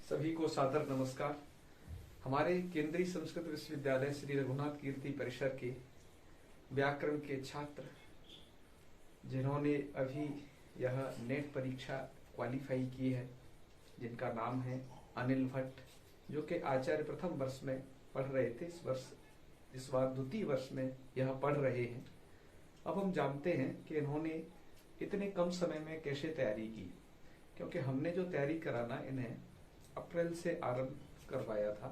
सभी को सादर नमस्कार। हमारे केंद्रीय संस्कृत विश्वविद्यालय श्री रघुनाथ कीर्ति परिसर के व्याकरण के छात्र जिन्होंने अभी यह नेट परीक्षा क्वालिफाई की है, जिनका नाम है अनिल भट्ट, जो कि आचार्य प्रथम वर्ष में पढ़ रहे थे, इस बार द्वितीय वर्ष में यह पढ़ रहे हैं। अब हम जानते हैं कि इन्होंने इतने कम समय में कैसे तैयारी की, क्योंकि हमने जो तैयारी कराना इन्हें अप्रैल से आरंभ करवाया था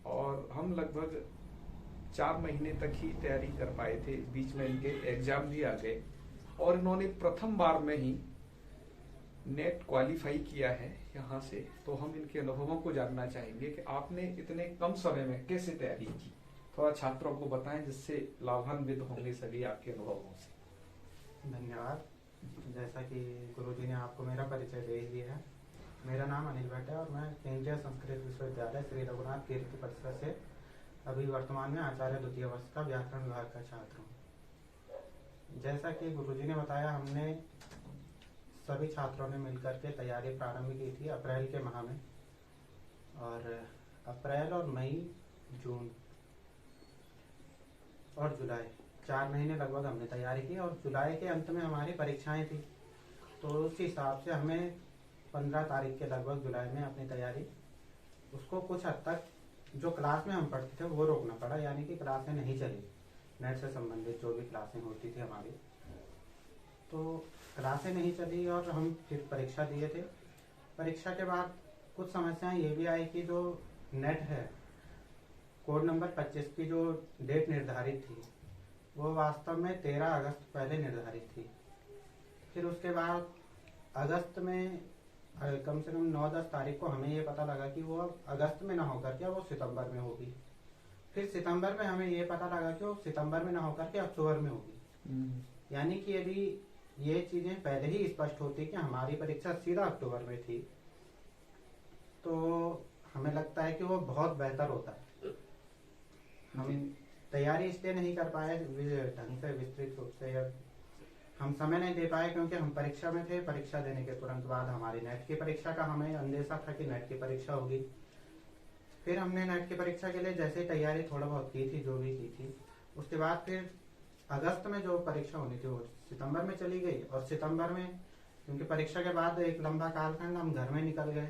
और हम लगभग 4 महीने तक ही तैयारी कर पाए थे। बीच में इनके एग्जाम भी आ गए और इन्होंने प्रथम बार में ही नेट क्वालिफाई किया है यहाँ से। तो हम इनके अनुभवों को जानना चाहेंगे कि आपने इतने कम समय में कैसे तैयारी की। थोड़ा छात्रों को बताएं जिससे लाभान्वित होंगे सभी आपके अनुभवों से। धन्यवाद। जैसा कि गुरुजी ने आपको मेरा परिचय दे दिया है, मेरा नाम अनिल भट्ट है और मैं केंद्रीय संस्कृत विश्वविद्यालय श्री रघुनाथ कीर्ति परिसर से अभी वर्तमान में आचार्य द्वितीय वर्ष का व्याकरण विभाग का छात्र हूँ। जैसा कि गुरुजी ने बताया, हमने सभी छात्रों ने मिलकर के तैयारी प्रारंभ की थी अप्रैल के माह में, और अप्रैल और मई, जून और जुलाई 4 महीने लगभग हमने तैयारी की और जुलाई के अंत में हमारी परीक्षाएं थी। तो उस हिसाब से हमें 15 तारीख के लगभग जुलाई में अपनी तैयारी उसको कुछ हद तक जो क्लास में हम पढ़ते थे वो रोकना पड़ा, यानी कि क्लासें नहीं चली। नेट से संबंधित जो भी क्लासें होती थी हमारी, तो क्लासें नहीं चली और हम फिर परीक्षा दिए थे। परीक्षा के बाद कुछ समस्याएं ये भी आई कि जो नेट है, कोड नंबर 25 की जो डेट निर्धारित थी वो वास्तव में 13 अगस्त पहले निर्धारित थी। फिर उसके बाद अगस्त में कम से कम 9-10 तारीख को हमें ये पता लगा कि वो अगस्त में ना होकर के वो सितंबर में होगी। फिर सितंबर में हमें ये पता लगा कि वो सितंबर में ना होकर के अक्टूबर में होगी। यानी कि यदि ये चीजें पहले ही स्पष्ट होती कि हमारी परीक्षा सीधा अक्टूबर में थी, तो हमें लगता है कि वो बहुत बेहतर होता। हम तैयारी इसलिए नहीं कर पाए ढंग से, विस्तृत रूप से, या हम समय नहीं दे पाए क्योंकि हम परीक्षा में थे। परीक्षा देने के तुरंत बाद हमारी नेट की परीक्षा का हमें अंदेशा था कि नेट की परीक्षा होगी। फिर हमने नेट की परीक्षा के लिए जैसे तैयारी थोड़ा बहुत की थी, जो भी की थी, उसके बाद फिर अगस्त में जो परीक्षा होनी थी वो सितंबर में चली गई। और सितंबर में क्योंकि परीक्षा के बाद एक लंबा कालखंड हम घर में निकल गए,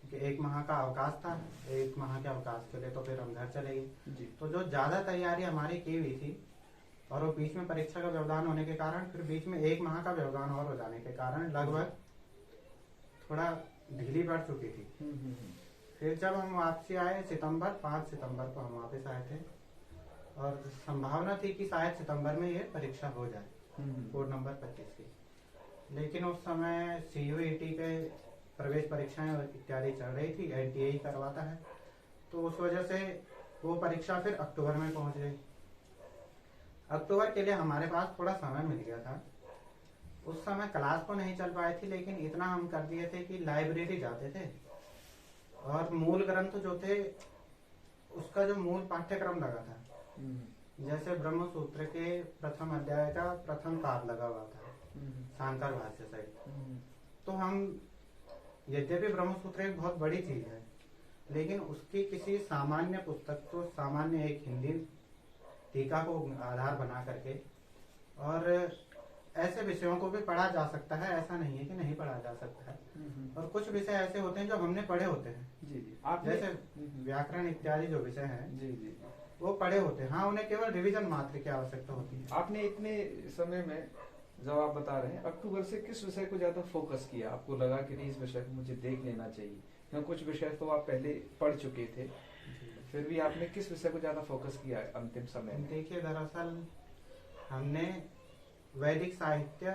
क्योंकि 1 माह का अवकाश था। 1 माह के अवकाश के लिए तो फिर हम घर चले गए। तो जो ज्यादा तैयारी हमारी की हुई थी और वो बीच में परीक्षा का व्यवधान होने के कारण, फिर बीच में 1 माह का व्यवधान और हो जाने के कारण लगभग थोड़ा ढीली पड़ चुकी थी। फिर जब हम वापसी आए 5 सितंबर को हम वापस आए थे और संभावना थी कि शायद सितंबर में ये परीक्षा हो जाए, कोड नंबर 25 की। लेकिन उस समय CUET के प्रवेश परीक्षाएं इत्यादि चल रही थी, NTA करवाता है, तो उस वजह से वो परीक्षा फिर अक्टूबर में पहुंच गई। अक्टूबर के लिए हमारे पास थोड़ा समय मिल गया था। उस समय क्लास तो नहीं चल पाई थी, लेकिन इतना हम कर दिए थे कि लाइब्रेरी जाते थे और मूल ग्रंथ जो थे उसका जो मूल पाठ्यक्रम लगा था, जैसे ब्रह्म सूत्र के प्रथम अध्याय का प्रथम पाद लगा हुआ था, शांकर भाष्य सहित। तो हम, यद्यपि ब्रह्म सूत्र एक बहुत बड़ी चीज है, लेकिन उसकी किसी सामान्य पुस्तक को, सामान्य एक हिंदी टीका को आधार बना करके, और ऐसे विषयों को भी पढ़ा जा सकता है, ऐसा नहीं है कि नहीं पढ़ा जा सकता है। और कुछ विषय ऐसे होते हैं जो हमने पढ़े होते हैं, जी, जैसे व्याकरण इत्यादि जो विषय हैं, जी, वो पढ़े होते हैं। हाँ, उन्हें केवल रिवीजन मात्र की आवश्यकता होती है। आपने इतने समय में, जब आप बता रहे हैं, अक्टूबर से किस विषय को ज्यादा फोकस किया? आपको लगा कि नहीं, इस विषय को मुझे देख लेना चाहिए, या कुछ विषय तो आप पहले पढ़ चुके थे, फिर भी आपने किस विषय को ज्यादा फोकस किया अंतिम समय में? देखिए, दरअसल हमने वैदिक साहित्य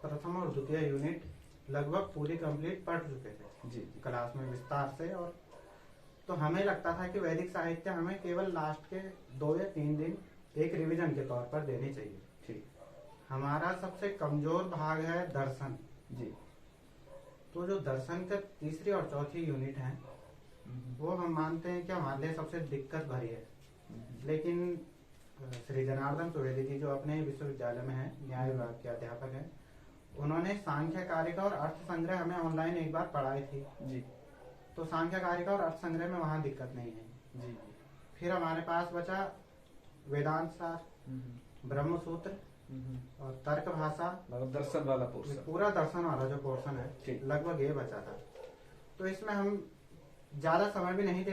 प्रथम और द्वितीय यूनिट लगभग पूरी कंप्लीट पढ़ चुके थे, जी, क्लास में विस्तार से। और तो हमें लगता था कि वैदिक साहित्य हमें केवल लास्ट के 2 या 3 दिन एक रिवीजन के तौर पर देनी चाहिए। ठीक। हमारा सबसे कमजोर भाग है दर्शन, जी। तो जो दर्शन का तीसरी और चौथी यूनिट है, वो हम मानते हैं कि हमारे लिए सबसे दिक्कत भरी है। लेकिन श्री जनार्दन त्रिवेदी जी, जो अपने विश्वविद्यालय में है, न्याय विभाग के अध्यापक हैं, उन्होंने सांख्य कारिका और अर्थ संग्रह हमें ऑनलाइन एक बार पढ़ाई थी, जी। तो सांख्य कारिका और अर्थ संग्रह में वहाँ दिक्कत नहीं है। जी। फिर हमारे पास बचा वेदांत सार, ब्रह्म सूत्र और तर्क भाषा, मतलब दर्शन वाला पोर्शन, पूरा दर्शन वाला जो पोर्शन है लगभग ये बचा था। तो इसमें हम ज्यादा समय भी नहीं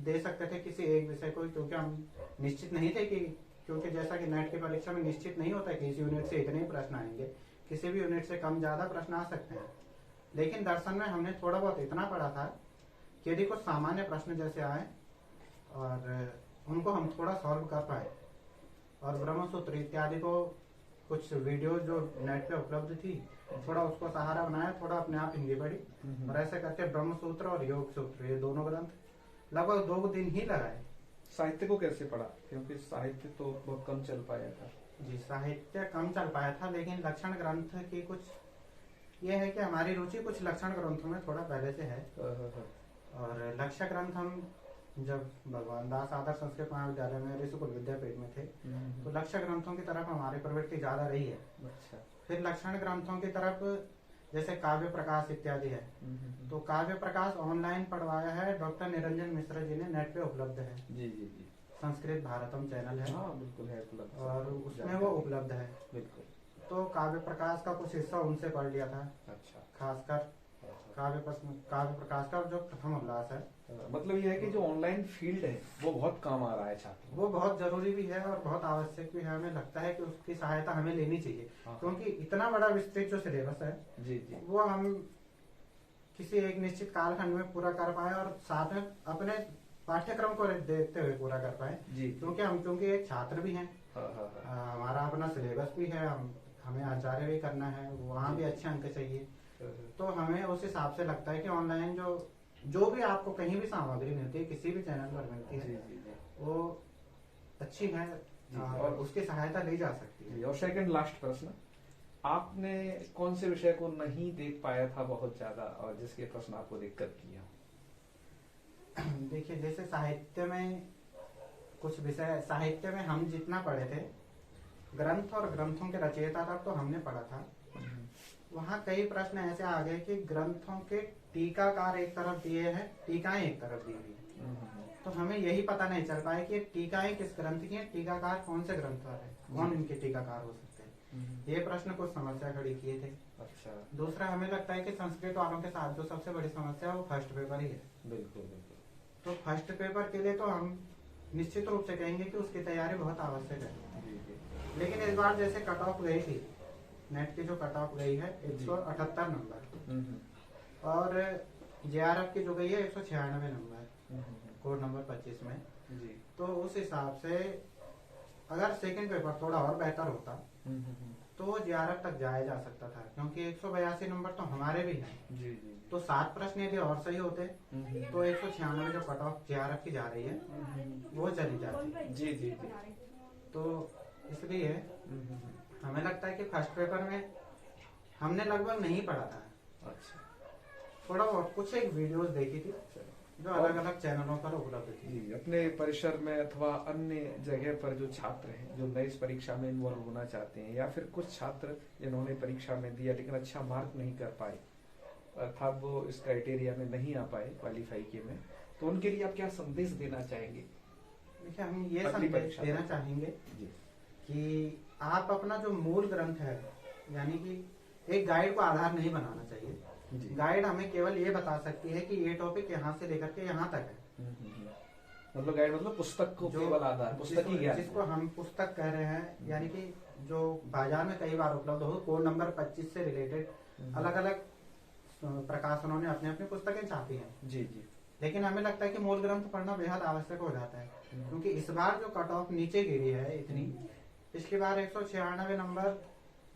दे सकते थे किसी एक विषय को, क्योंकि हम निश्चित नहीं थे कि, क्योंकि जैसा कि नेट की परीक्षा में निश्चित नहीं होता कि इस यूनिट से इतने ही प्रश्न आएंगे, किसी भी यूनिट से कम ज्यादा प्रश्न आ सकते हैं। लेकिन दर्शन में हमने थोड़ा बहुत इतना पढ़ा था कि यदि कुछ सामान्य प्रश्न जैसे आए और उनको हम थोड़ा सॉल्व कर पाए, और ब्रह्मसूत्र इत्यादि को कुछ वीडियो जो नेट पे उपलब्ध थी थोड़ा उसको सहारा बनाया, थोड़ा अपने आप हिंदी पढ़ी, और ऐसे करके ब्रह्मसूत्र और योग सूत्र ये दोनों ग्रंथ लगभग 2 दिन ही लगाए। साहित्य को कैसे पढ़ा, क्योंकि साहित्य तो बहुत कम चल पाया था? जी, साहित्य कम चल पाया था, लेकिन लक्षण ग्रंथ की कुछ ये है कि हमारी रुचि कुछ लक्षण ग्रंथों में थोड़ा पहले से है। और लक्ष्य ग्रंथ हम जब भगवान दास आदर्श संस्कृत महाविद्यालय में ऋषिकुल विद्यापीठ में थे तो लक्ष्य ग्रंथों की तरफ हमारी प्रवृत्ति ज्यादा रही है। अच्छा। फिर लक्षण ग्रंथों की तरफ जैसे काव्य प्रकाश इत्यादि है, तो काव्य प्रकाश ऑनलाइन पढ़वाया है डॉक्टर निरंजन मिश्रा जी ने, नेट पे उपलब्ध है। जी जी जी। संस्कृत भारतम चैनल है। हाँ बिल्कुल है उपलब्ध, और उसमें वो उपलब्ध है बिल्कुल। तो काव्य प्रकाश का कुछ हिस्सा उनसे पढ़ लिया था। अच्छा। खासकर काव्य प्रकाश का जो प्रथम उल्लास है, मतलब ये है कि जो ऑनलाइन फील्ड है वो बहुत काम आ रहा है छात्रों, वो बहुत जरूरी भी है और बहुत आवश्यक भी है। हमें लगता है कि उसकी सहायता हमें लेनी चाहिए, क्योंकि इतना बड़ा विस्तृत जो सिलेबस है जी जी, वो हम किसी एक निश्चित कालखंड में पूरा कर पाए और साथ में अपने पाठ्यक्रम को देखते हुए पूरा कर पाए। क्योंकि एक छात्र भी हैं, हमारा अपना सिलेबस भी है, हमें आचार्य भी करना है, वहाँ भी अच्छे अंक चाहिए। तो हमें उस हिसाब से लगता है कि ऑनलाइन जो भी आपको कहीं भी सामग्री मिलती है, किसी भी चैनल पर मिलती है, वो अच्छी है और उसकी सहायता ली जा सकती है। और सेकंड लास्ट प्रश्न, आपने कौन से विषय को नहीं देख पाया था बहुत ज्यादा और जिसके प्रश्न आपको दिक्कत किया? देखिए, जैसे साहित्य में कुछ विषय, साहित्य में हम जितना पढ़े थे ग्रंथ और ग्रंथों के रचयिता तक तो हमने पढ़ा था, वहाँ कई प्रश्न ऐसे आ गए कि ग्रंथों के टीकाकार एक तरफ दिए हैं, टीकाएं एक तरफ दी हुई है, तो हमें यही पता नहीं चल पाया कि टीकाएं किस ग्रंथ की हैं, टीकाकार कौन से ग्रंथकार है, कौन इनके टीकाकार हो सकते हैं। ये प्रश्न कुछ समस्या खड़ी किए थे। अच्छा। दूसरा, हमें लगता है कि संस्कृत वालों के साथ जो सबसे बड़ी समस्या है वो फर्स्ट पेपर ही है। बिल्कुल बिल्कुल। तो फर्स्ट पेपर के लिए तो हम निश्चित रूप से कहेंगे कि उसकी तैयारी बहुत आवश्यक है। लेकिन इस बार जैसे कट ऑफ गई थी, नेट की जो कट ऑफ गई है 178 नंबर और JRF की जो गई है 196 नंबर कोड नंबर 25 में जी। तो उस हिसाब से अगर सेकंड पेपर थोड़ा और बेहतर होता तो JRF तक जाया जा सकता था, क्योंकि 182 नंबर तो हमारे भी हैं जी जी। तो 7 प्रश्न यदि और सही होते तो 196 जो कट ऑफ JRF की जा रही है वो चली जाती जी जी। तो इसलिए हमें लगता है कि फर्स्ट पेपर में हमने लगभग नहीं पढ़ा था। अच्छा। थोड़ा बहुत कुछ एक वीडियोस देखी थी जो अलग अलग चैनलों पर उपलब्ध थी जी। अपने परिसर में अथवा अन्य जगह पर जो छात्र हैं जो नई इस परीक्षा में इन्वॉल्व होना चाहते हैं, या फिर कुछ छात्र जिन्होंने परीक्षा में दिया लेकिन अच्छा मार्क नहीं कर पाए, अर्थात वो इस क्राइटेरिया में नहीं आ पाए क्वालिफाई के में, तो उनके लिए आप क्या संदेश देना चाहेंगे? देखिए, हम ये संदेश देना चाहेंगे कि आप अपना जो मूल ग्रंथ है, यानी कि एक गाइड को आधार नहीं बनाना चाहिए। गाइड हमें केवल ये बता सकती है कि ये टॉपिक यहाँ से लेकर के यहाँ तक है। मतलब गाइड मतलब पुस्तक को केवल आधार, पुस्तक जिसको हम पुस्तक कह रहे हैं, यानी कि जो बाजार में कई बार उपलब्ध हो, कोड नंबर 25 से रिलेटेड अलग अलग प्रकाशनों ने अपनी अपनी पुस्तकें छापी हैं जी जी। लेकिन हमें लगता है कि मूल ग्रंथ पढ़ना बेहद आवश्यक हो जाता है, क्योंकि इस बार जो कट ऑफ नीचे गिरी है इतनी, पिछली बार 196 नंबर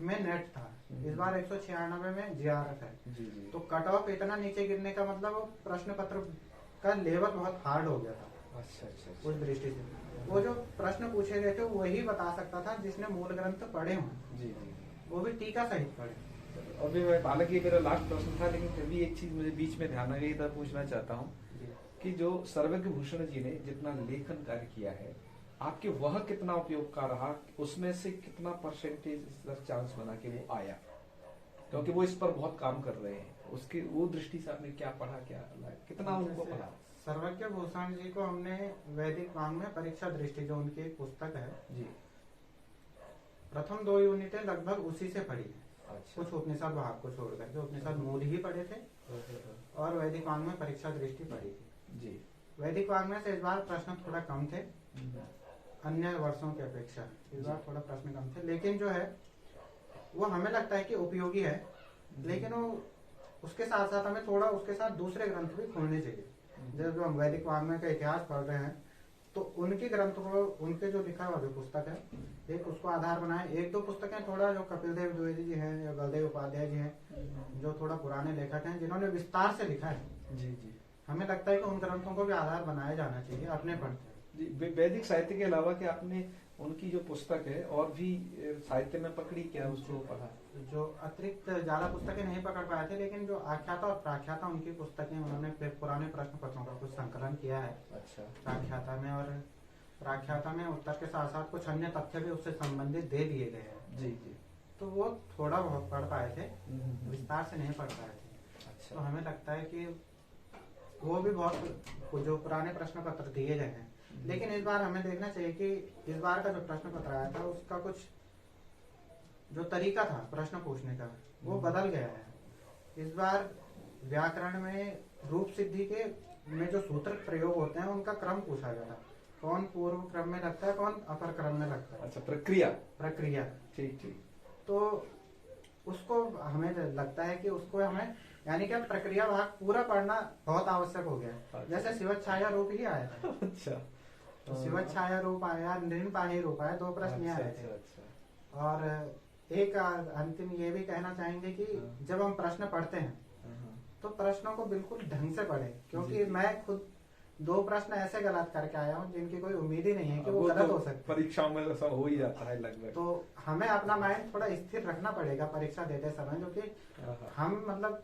में नेट था, इस बार 196 में JRF है जी जी। तो कट ऑफ इतना नीचे गिरने का मतलब प्रश्न पत्र का लेवल बहुत हार्ड हो गया था। अच्छा अच्छा। उस दृष्टि से वो जो प्रश्न पूछे गए थे वही बता सकता था जिसने मूल ग्रंथ पढ़े हों जी जी, वो भी टीका सहित पढ़े। अभी हालांकि मेरा लास्ट प्रश्न था, लेकिन अभी एक चीज मुझे बीच में ध्यान आ गई था, पूछना चाहता हूँ कि जो सर्वज्ञ भूषण जी ने जितना लेखन कार्य किया है, आपके वह कितना उपयोग का रहा, उसमें से कितना परसेंटेज चांस बना कि वो आया, क्योंकि वो इस पर बहुत काम कर रहे हैं। उसकी वो दृष्टि से आपने क्या पढ़ा, क्या कितना उनको जैसे पढ़ा? सर्वज्ञ भूषण जी को हमने वैदिक वांग में परीक्षा दृष्टि, जो उनकी एक पुस्तक है, जी। प्रथम 2 यूनिटें लगभग उसी से पढ़ी है। अच्छा। कुछ उपनिषद भाग को छोड़ करके उपनिषद मूल ही पढ़े थे और वैदिक वांग में परीक्षा दृष्टि पढ़ी थी जी। वैदिक वांग में से इस बार प्रश्न थोड़ा कम थे अन्य वर्षों की अपेक्षा, इस बार थोड़ा प्रश्न कम थे, लेकिन जो है वो हमें लगता है कि उपयोगी है, लेकिन वो उसके साथ साथ हमें थोड़ा उसके साथ दूसरे ग्रंथ भी खोलने चाहिए। जब हम वैदिक वांग्मय का इतिहास पढ़ रहे हैं तो उनके ग्रंथों को, उनके जो लिखा हुआ जो पुस्तक है, एक उसको आधार बनाए। 1-2 पुस्तकें थोड़ा जो कपिल देव द्विवेदी जी हैं या बलदेव उपाध्याय जी हैं, जो थोड़ा पुराने लेखक हैं जिन्होंने विस्तार से लिखा है, जी जी, हमें लगता है कि उन ग्रंथों को भी आधार बनाया जाना चाहिए अपने पढ़ते जी। वैदिक साहित्य के अलावा कि आपने उनकी जो पुस्तक है और भी साहित्य में पकड़ी, क्या उसको पढ़ा? जो अतिरिक्त ज्यादा पुस्तकें नहीं पकड़ पाए थे, लेकिन जो आख्याता और प्राख्याता उनकी पुस्तकें, उन्होंने पुराने प्रश्न पत्रों का कुछ संकलन किया है। अच्छा। प्राख्याता में, और प्राख्याता में उत्तर के साथ साथ कुछ अन्य तथ्य भी उससे संबंधित दे दिए गए हैं। जी जी। तो वो थोड़ा बहुत पढ़ पाए थे, विस्तार से नहीं पढ़ पाए थे। अच्छा। तो हमें लगता है कि वो भी बहुत जो पुराने प्रश्न पत्र दिए गए हैं, लेकिन इस बार हमें देखना चाहिए कि इस बार का जो प्रश्न पत्र आया था उसका कुछ जो तरीका था प्रश्न पूछने का वो बदल गया है। इस बार व्याकरण में रूप सिद्धि के में जो सूत्र प्रयोग होते हैं उनका क्रम पूछा गया था, कौन पूर्व क्रम में लगता है, कौन अपर क्रम में लगता है। अच्छा, प्रक्रिया। ठीक। ठीक। तो उसको हमें लगता है कि उसको हमें, यानी कि प्रक्रिया भाग पूरा पढ़ना बहुत आवश्यक हो गया है। अच्छा। जैसे शिवत छाया रूप ही आया था। अच्छा। तो शिवत छाया रूप आया, नृण पाणी रूप आया, 2 प्रश्न आए थे। अच्छा। और एक अंतिम ये भी कहना चाहेंगे कि जब हम प्रश्न पढ़ते हैं तो प्रश्नों को बिल्कुल ढंग से पढ़े, क्योंकि मैं खुद 2 प्रश्न ऐसे गलत करके आया हूँ जिनकी कोई उम्मीद ही नहीं है कि वो गलत हो सकते। परीक्षाओं में ऐसा हो ही जाता है लगभग। तो हमें अपना माइंड थोड़ा स्थिर रखना पड़ेगा परीक्षा देते समय, जो कि हम मतलब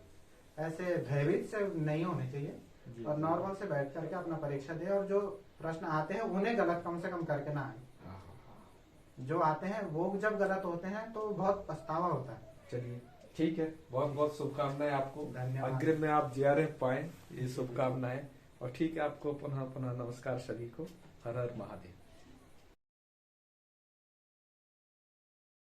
ऐसे भयभीत से नहीं होने चाहिए और नॉर्मल से बैठ करके अपना परीक्षा दे, और जो प्रश्न आते हैं उन्हें गलत कम से कम करके ना आए। जो आते हैं वो जब गलत होते हैं तो बहुत पछतावा होता है। चलिए ठीक है, बहुत बहुत शुभकामनाएं आपको। धन्यवाद। अग्रिम में आप JRF पाएं, ये शुभकामनाएं। और ठीक है, आपको पुनः पुनः नमस्कार सभी को। हर हर महादेव।